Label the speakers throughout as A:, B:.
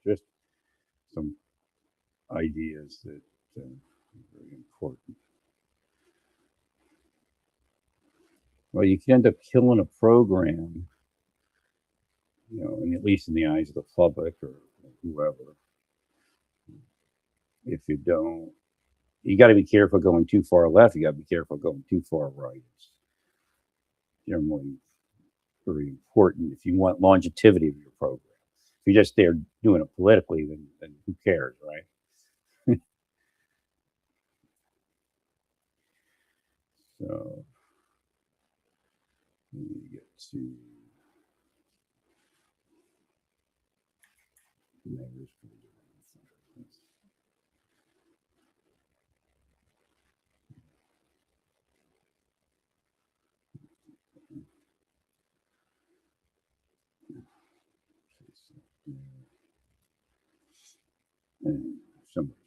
A: Just some ideas that are very important. Well, you can end up killing a program, and at least in the eyes of the public or whoever, if you don't. You got to be careful going too far left. You got to be careful going too far right. It's generally very important if you want longevity of your program. If you're just there doing it politically, then who cares, right? So let me get to measures for the and somebody's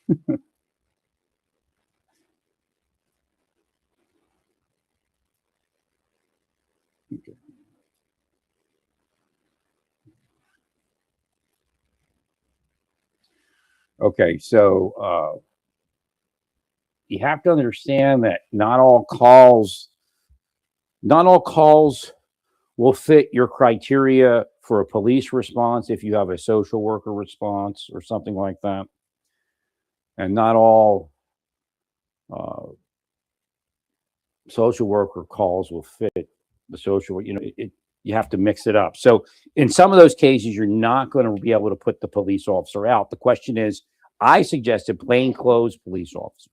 A: blocking. Okay. Okay, so you have to understand that not all calls will fit your criteria for a police response if you have a social worker response or something like that. And not all uh, social worker calls will fit the social, you have to mix it up. So in some of those cases, you're not going to be able to put the police officer out. The question is, I suggested plainclothes police officers.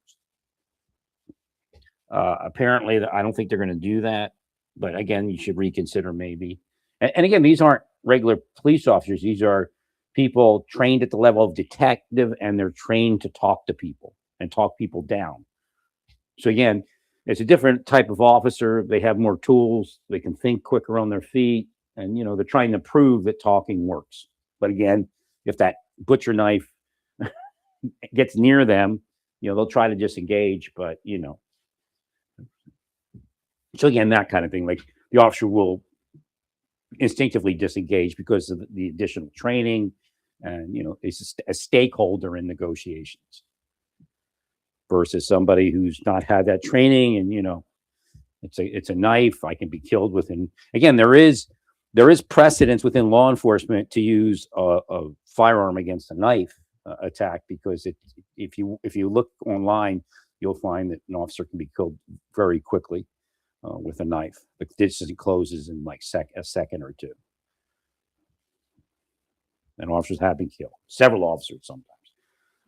A: Apparently, I don't think they're going to do that. But again, you should reconsider maybe. And again, these aren't regular police officers. These are people trained at the level of detective, and they're trained to talk to people and talk people down. So again, it's a different type of officer. They have more tools. They can think quicker on their feet, and they're trying to prove that talking works. But again, if that butcher knife gets near them, they'll try to disengage. But so again, that kind of thing, like the officer will instinctively disengage because of the additional training, and is a stakeholder in negotiations versus somebody who's not had that training, and it's a knife. I can be killed within. Again, there is precedence within law enforcement to use a firearm against a knife attack, because if you look online, you'll find that an officer can be killed very quickly with a knife. The distance closes in like a second or two. And officers have been killed. Several officers sometimes.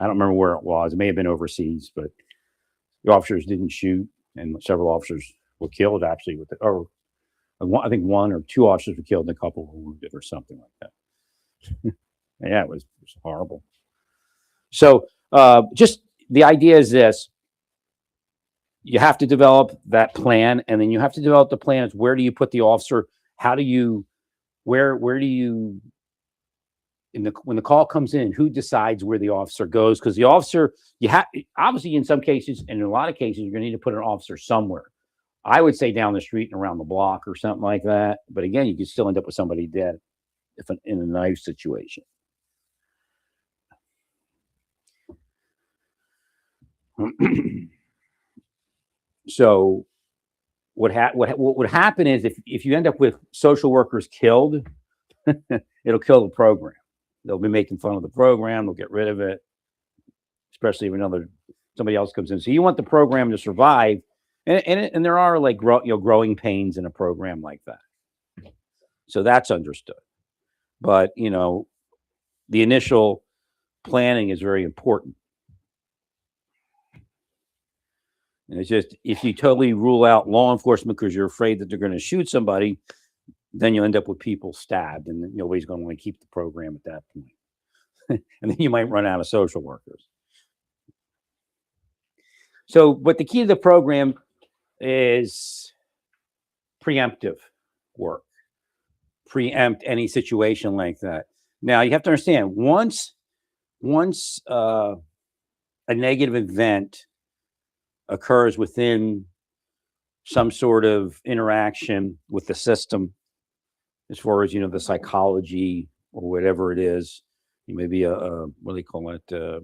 A: I don't remember where it was. It may have been overseas, but the officers didn't shoot, and several officers were killed actually I think one or two officers were killed and a couple were wounded or something like that. Yeah, it was horrible. So just the idea is this. You have to develop that plan, and then you have to develop the plan is where do you put the officer? How do you, where do you, when the call comes in, who decides where the officer goes? Because the officer, obviously in some cases, and in a lot of cases, you're going to need to put an officer somewhere. I would say down the street and around the block or something like that. But again, you could still end up with somebody dead in a knife situation. So what would happen is if you end up with social workers killed, it'll kill the program. They'll be making fun of the program. They'll get rid of it, especially if somebody else comes in. So you want the program to survive, and there are like growing pains in a program like that. So that's understood. But the initial planning is very important. And it's just, if you totally rule out law enforcement because you're afraid that they're going to shoot somebody, then you'll end up with people stabbed, and nobody's going to want to keep the program at that point. And then you might run out of social workers. So, but the key to the program is preemptive work. Preempt any situation like that. Now, you have to understand, once a negative event occurs within some sort of interaction with the system, as far as the psychology or whatever it is. You may be what do they call it?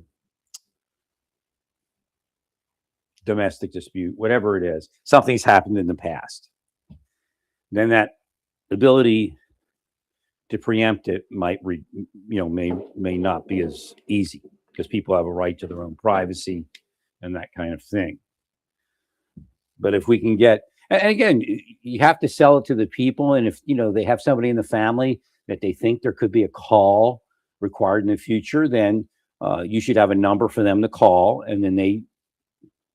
A: Domestic dispute, whatever it is. Something's happened in the past. Then that ability to preempt it may not be as easy because people have a right to their own privacy and that kind of thing. But if we can get, and again, you have to sell it to the people. And if, they have somebody in the family that they think there could be a call required in the future, then you should have a number for them to call, and then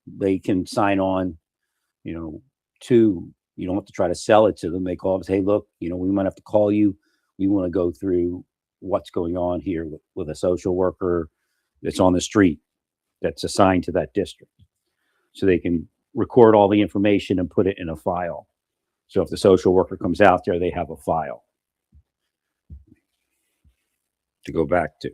A: they can sign on, to, you don't have to try to sell it to them. They call and say, hey, look, we might have to call you. We want to go through what's going on here with a social worker that's on the street that's assigned to that district. So they can record all the information and put it in a file. So if the social worker comes out there, they have a file to go back to.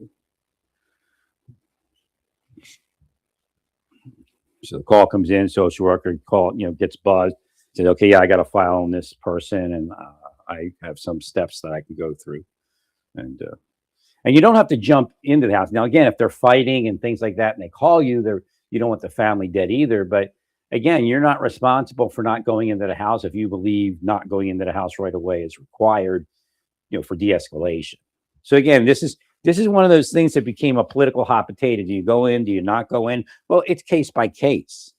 A: So the call comes in, social worker gets buzzed, says, okay, yeah, I got a file on this person, and I have some steps that I can go through. And you don't have to jump into the house. Now, again, if they're fighting and things like that, and they call you, you don't want the family dead either. But again, you're not responsible for not going into the house if you believe not going into the house right away is required, for de-escalation. So again, this is one of those things that became a political hot potato. Do you go in? Do you not go in? Well, it's case by case.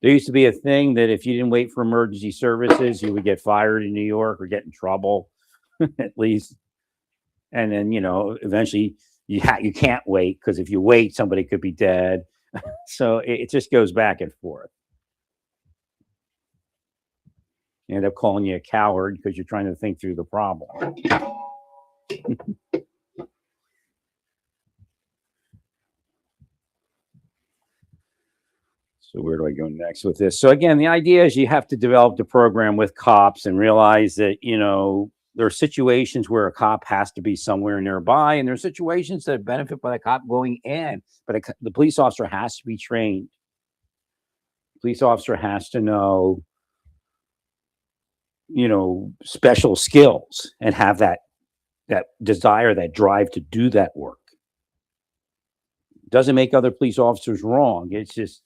A: There used to be a thing that if you didn't wait for emergency services, you would get fired in New York or get in trouble, at least. And then, eventually you can't wait, because if you wait, somebody could be dead. So it just goes back and forth. You end up calling you a coward because you're trying to think through the problem. So where do I go next with this? So again, the idea is you have to develop the program with cops and realize that, there are situations where a cop has to be somewhere nearby, and there are situations that benefit by the cop going in, but the police officer has to be trained. The police officer has to know, special skills and have that desire, that drive to do that work. Doesn't make other police officers wrong. It's just,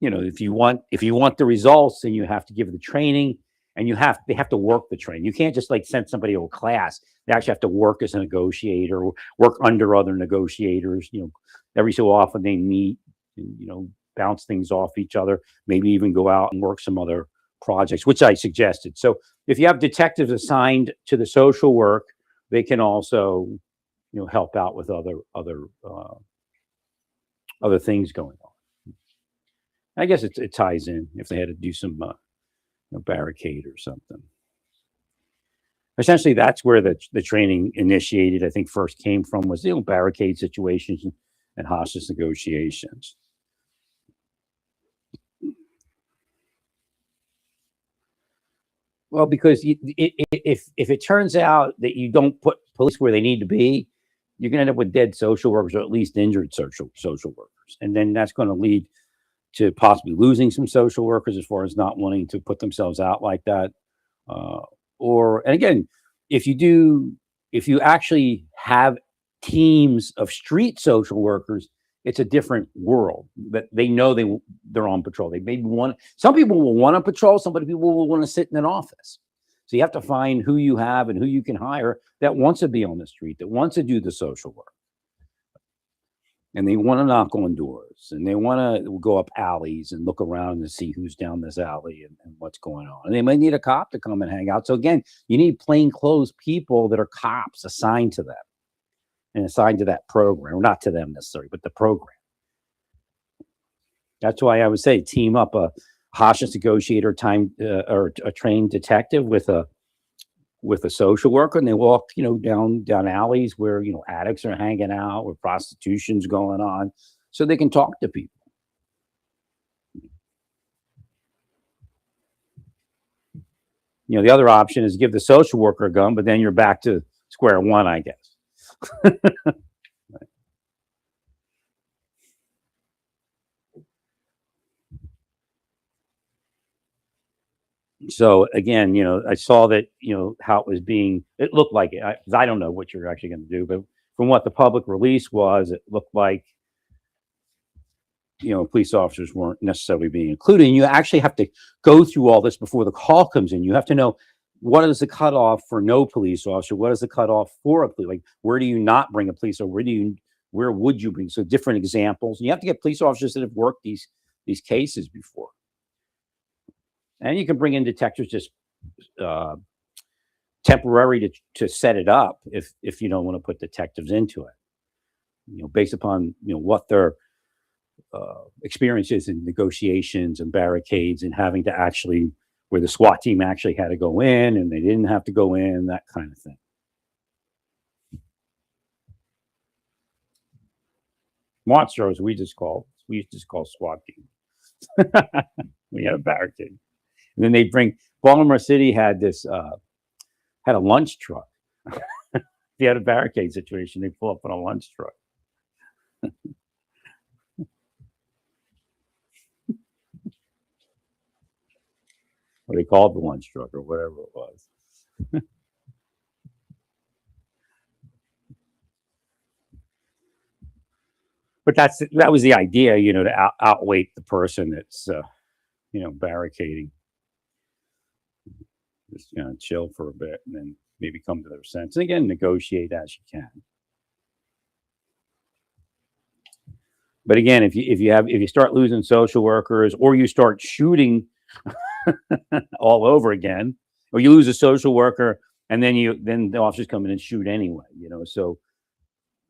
A: if you want the results, then you have to give the training, and they have to work the training. You can't just send somebody to a class. They actually have to work as a negotiator, work under other negotiators. Every so often they meet, and, bounce things off each other, maybe even go out and work some other projects, which I suggested. So if you have detectives assigned to the social work, they can also, help out with other things going on. I guess it ties in if they had to do some barricade or something. Essentially, that's where the training initiated. I think first came from was barricade situations and hostage negotiations. Well, because if it turns out that you don't put police where they need to be, you're going to end up with dead social workers, or at least injured social workers, and then that's going to lead to possibly losing some social workers as far as not wanting to put themselves out like that. And again, if you actually have teams of street social workers, it's a different world. But they know they're on patrol. Some people will want to patrol. Some people will want to sit in an office. So you have to find who you have and who you can hire that wants to be on the street, that wants to do the social work. And they want to knock on doors, and they want to go up alleys and look around and see who's down this alley and what's going on. And they might need a cop to come and hang out. So again, you need plainclothes people that are cops assigned to them and assigned to that program, or not to them necessarily, but the program. That's why I would say team up a hostage negotiator or a trained detective with a social worker, and they walk, down alleys where, addicts are hanging out, where prostitution's going on, so they can talk to people. The other option is give the social worker a gun, but then you're back to square one, I guess. So again, I saw that, how it was being, it looked like it. 'Cause I don't know what you're actually going to do, but from what the public release was, it looked like, police officers weren't necessarily being included. And you actually have to go through all this before the call comes in. You have to know what is the cutoff for no police officer? What is the cutoff for a police? Like, where do you not bring a police, or where would you bring? So different examples. And you have to get police officers that have worked these cases before. And you can bring in detectives just uh, temporary to set it up if you don't want to put detectives into it. Based upon what their experiences in negotiations and barricades and having to actually where the SWAT team actually had to go in and they didn't have to go in, that kind of thing. Monsters, we just call SWAT team. We had a barricade, and then they bring Baltimore City had this had a lunch truck. If you had a barricade situation, they pull up on a lunch truck. Or they called the lunch truck or whatever it was. But that was the idea, to outweight the person that's barricading. Just chill for a bit and then maybe come to their sense. And again, negotiate as you can. But again, if you start losing social workers or you start shooting all over again, or you lose a social worker and then the officers come in and shoot anyway, so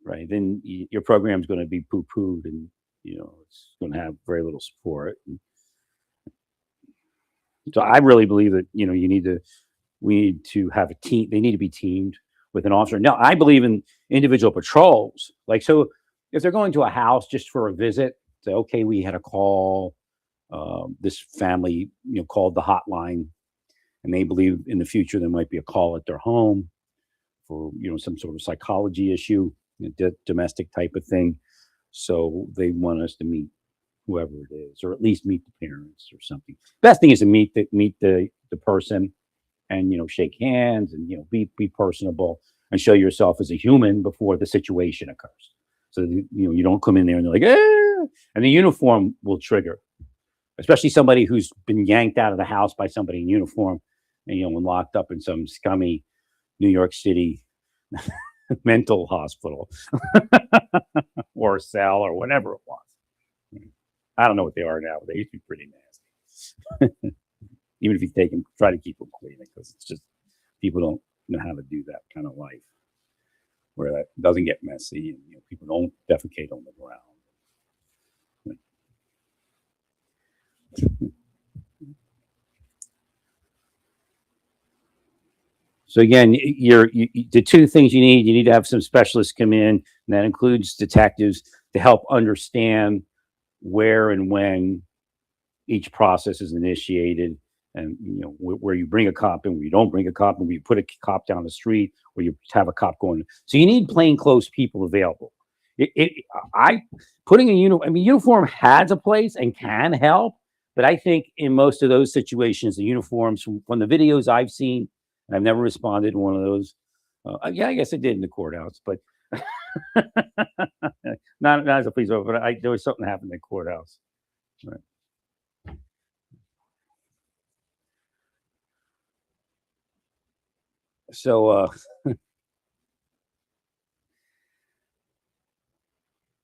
A: right then your program is going to be poo-pooed, and it's going to have very little support. So I really believe that we need to have a team. They need to be teamed with an officer. Now I believe in individual patrols. Like, so if they're going to a house just for a visit, say, okay, we had a call. This family, called the hotline, and they believe in the future there might be a call at their home for some sort of psychology issue, domestic type of thing. So they want us to meet whoever it is, or at least meet the parents or something. Best thing is to meet the person, and shake hands, and be personable and show yourself as a human before the situation occurs. So you don't come in there and they're like, and the uniform will trigger, especially somebody who's been yanked out of the house by somebody in uniform, and and locked up in some scummy New York City mental hospital or a cell or whatever it was. I don't know what they are now, but they used to be pretty nasty. Even if you try to keep them clean, because it's just people don't know how to do that kind of life where that doesn't get messy, and people don't defecate on the ground. So again, the two things you need to have some specialists come in, and that includes detectives to help understand where and when each process is initiated, and where you bring a cop in, where you don't bring a cop in, where you put a cop down the street, where you have a cop going. So you need plainclothes people available. I putting a uniform. I mean, uniform has a place and can help, but I think in most of those situations, the uniforms from the videos I've seen, and I've never responded to one of those. Yeah, I guess I did in the courthouse, but not as a police officer. But there was something happened in the courthouse. Right. So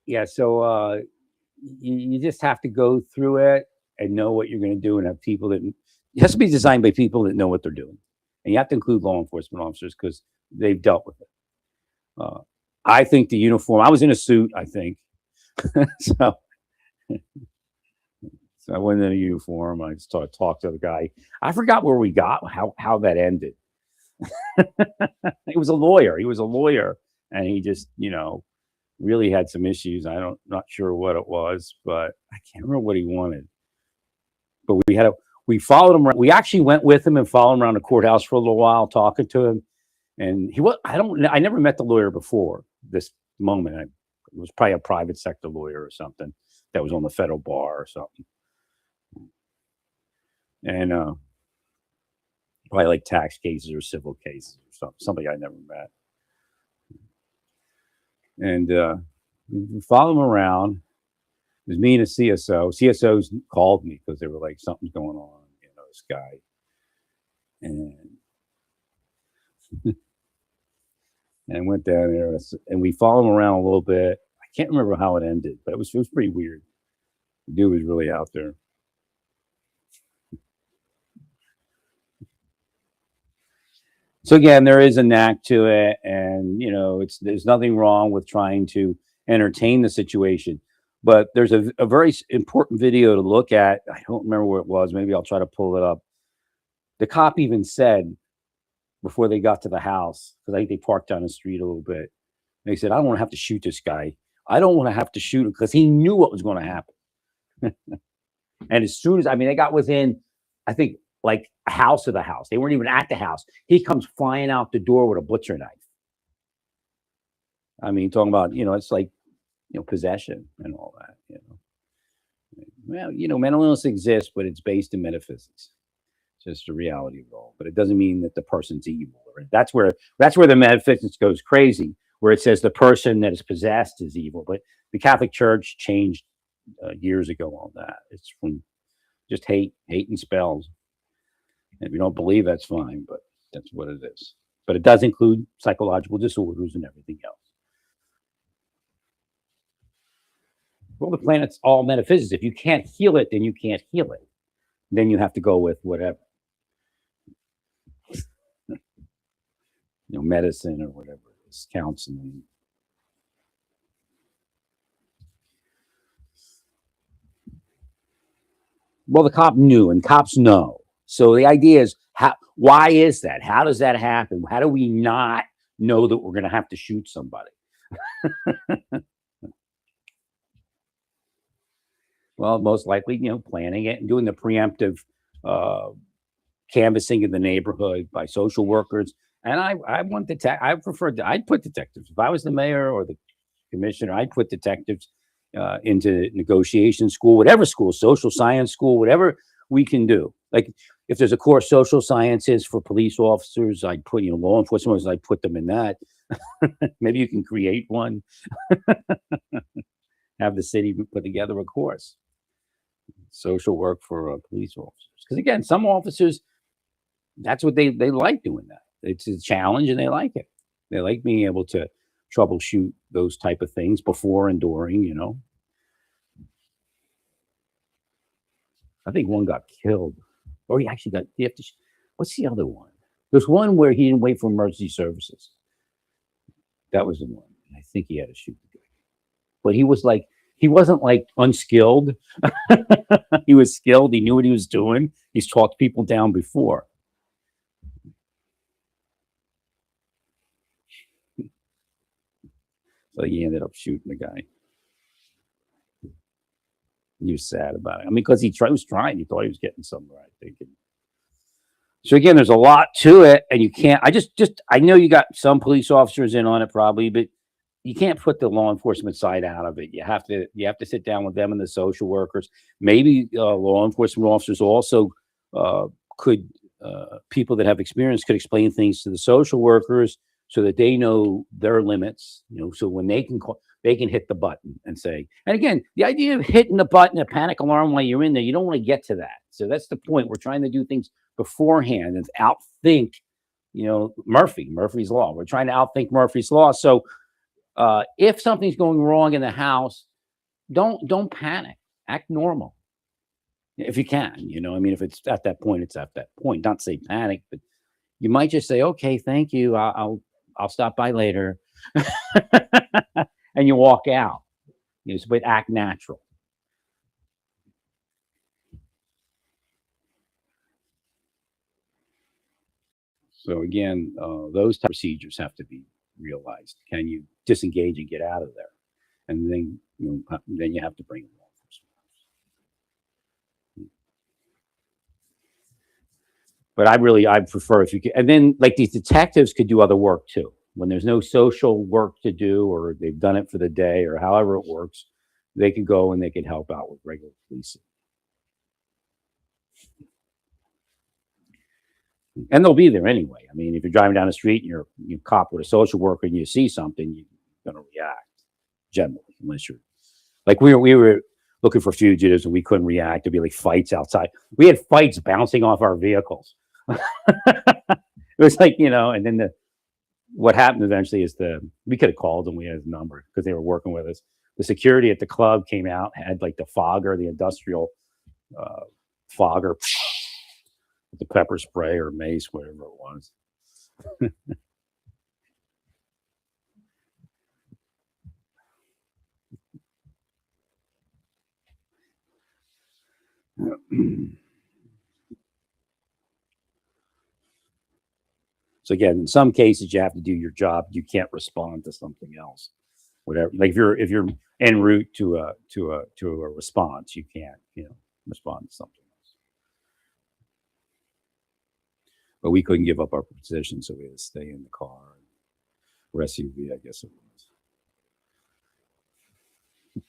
A: yeah, so you just have to go through it and know what you're going to do, and have people that it has to be designed by people that know what they're doing, and you have to include law enforcement officers because they've dealt with it. Uh, I think the uniform. I was in a suit, I think, so so I went in a uniform. I started talk to the guy. I forgot where we got how that ended. He was a lawyer. He was a lawyer, and he just really had some issues. Not sure what it was, but I can't remember what he wanted. But we followed him around. We actually went with him and followed him around the courthouse for a little while, talking to him. And I never met the lawyer before this moment. It was probably a private sector lawyer or something that was on the federal bar or something. And probably like tax cases or civil cases or somebody I never met. And we follow him around. It was me and a CSO. CSOs called me because they were like, something's going on, this guy. And went down there and we followed him around a little bit. I can't remember how it ended, but it was pretty weird. The dude was really out there. So again, there is a knack to it, and there's nothing wrong with trying to entertain the situation. But there's a very important video to look at. I don't remember where it was. Maybe I'll try to pull it up. The cop even said before they got to the house, because I think they parked down the street a little bit. They said, "I don't want to have to shoot this guy. I don't want to have to shoot him," because he knew what was going to happen. And as soon as they got within, I think, like a house of the house. They weren't even at the house. He comes flying out the door with a butcher knife. Talking about, it's like, possession and all that, Well, mental illness exists, but it's based in metaphysics. It's just the reality of it all. But it doesn't mean that the person's evil. That's where the metaphysics goes crazy, where it says the person that is possessed is evil. But the Catholic Church changed years ago on that. It's from just hate and spells. If you don't believe, that's fine, but that's what it is. But it does include psychological disorders and everything else. Well, the planet's all metaphysics. If you can't heal it, then you can't heal it. Then you have to go with whatever. Medicine or whatever it is, counseling. Well, the cop knew, and cops know. So the idea is, why is that? How does that happen? How do we not know that we're going to have to shoot somebody? Well, most likely, planning it and doing the preemptive canvassing in the neighborhood by social workers. And I'd put detectives. If I was the mayor or the commissioner, I'd put detectives into negotiation school, whatever school, social science school, whatever we can do. Like if there's a course, social sciences for police officers, I'd put, law enforcement officers, I'd put them in that. Maybe you can create one. Have the city put together a course. Social work for police officers. Because again, some officers, that's what they like doing that. It's a challenge and they like it. They like being able to troubleshoot those type of things before and during, I think one got killed. Or he actually got, what's the other one? There's one where he didn't wait for emergency services. That was the one. I think he had to shoot the guy. But he wasn't like unskilled. He was skilled. He knew what he was doing. He's talked people down before. So he ended up shooting the guy. He was sad about it. Because he was trying. He thought he was getting somewhere, I think. So again, there's a lot to it, and you can't. I know you got some police officers in on it probably, but you can't put the law enforcement side out of it. You have to sit down with them and the social workers. Maybe law enforcement officers also could people that have experience could explain things to the social workers so that they know their limits. So when they can hit the button and say. And again, the idea of hitting the button, a panic alarm while you're in there, you don't want to get to that. So that's the point. We're trying to do things beforehand and outthink, Murphy's Law. We're trying to outthink Murphy's Law. So if something's going wrong in the house, don't panic. Act normal. If you can, if it's at that point, it's at that point. Not say panic, but you might just say, okay, thank you. I'll stop by later. And you walk out. But act natural. So again, those type of procedures have to be realized. Can you disengage and get out of there? And then you have to bring them law enforcement. But I prefer if you can, and then like these detectives could do other work too. When there's no social work to do, or they've done it for the day, or however it works, they can go and they can help out with regular policing. And they'll be there anyway. I mean, if you're driving down the street and you cop with a social worker and you see something, you're going to react generally, unless you're like we were looking for fugitives and we couldn't react. There'd be like fights outside. We had fights bouncing off our vehicles. It was like, and then what happened eventually is we could have called them. We had his number because they were working with us. The security at the club came out, had like the fogger, the industrial fogger, with the pepper spray or mace, whatever it was. So again, in some cases, you have to do your job. You can't respond to something else. Whatever, like if you're en route to a response, you can't respond to something else. But we couldn't give up our position, so we had to stay in the car or SUV, I guess it was.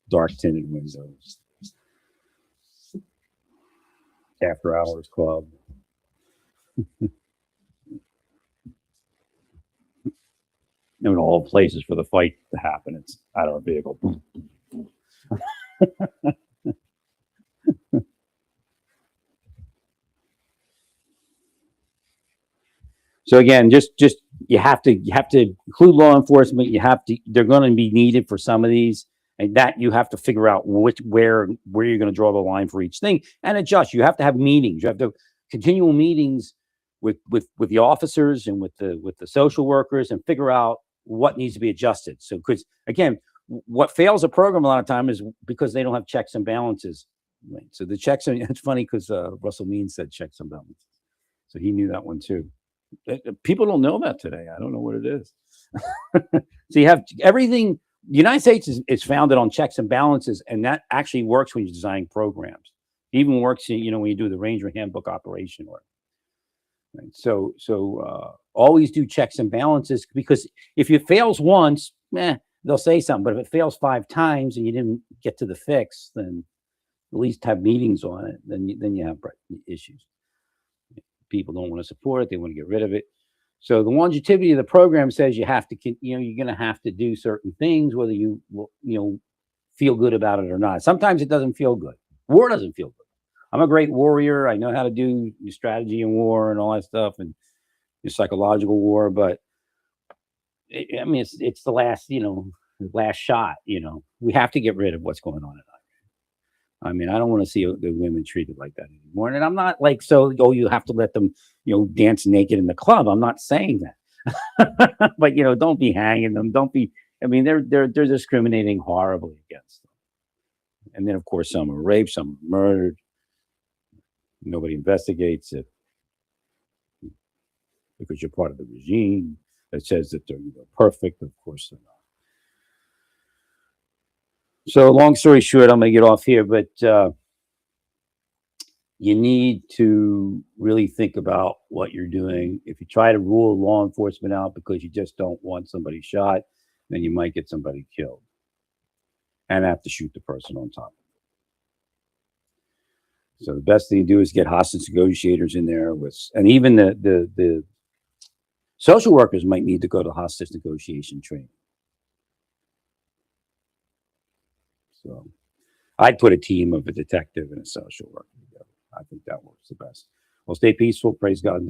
A: Dark tinted windows. After hours club. In all places for the fight to happen, it's out of our vehicle. So again, just you have to include law enforcement. They're going to be needed for some of these, and that you have to figure out where you're going to draw the line for each thing and adjust. You have to have meetings. You have to continual meetings with the officers and with the social workers and figure out what needs to be adjusted. So, because again, what fails a program a lot of time is because they don't have checks and balances. Right? So the checks, and it's funny because Russell Means said checks and balances, so he knew that one too. People don't know that today. I don't know what it is. So you have everything. The United States is founded on checks and balances, and that actually works when you design programs. It even works, when you do the Ranger Handbook operation work. Right? So always do checks and balances, because if it fails once, they'll say something. But if it fails 5 times and you didn't get to the fix, then at least have meetings on it. Then you have issues. People don't want to support it; they want to get rid of it. So the longevity of the program says you have to, you're going to have to do certain things, whether you feel good about it or not. Sometimes it doesn't feel good. War doesn't feel good. I'm a great warrior. I know how to do strategy in war and all that stuff, and psychological war. But it's the last shot. We have to get rid of what's going on in I don't want to see the women treated like that anymore. And I'm not like, you have to let them, dance naked in the club. I'm not saying that. But, don't be hanging them. Don't be, they're discriminating horribly against them. And then, of course, some are raped, some are murdered. Nobody investigates it because you're part of the regime that says that they're perfect. Of course, they're not. So long story short, I'm going to get off here, but you need to really think about what you're doing. If you try to rule law enforcement out because you just don't want somebody shot, then you might get somebody killed and have to shoot the person on top of it. So the best thing to do is get hostage negotiators in there and even the social workers might need to go to hostage negotiation training. So I'd put a team of a detective and a social worker together. I think that works the best. Well, stay peaceful. Praise God.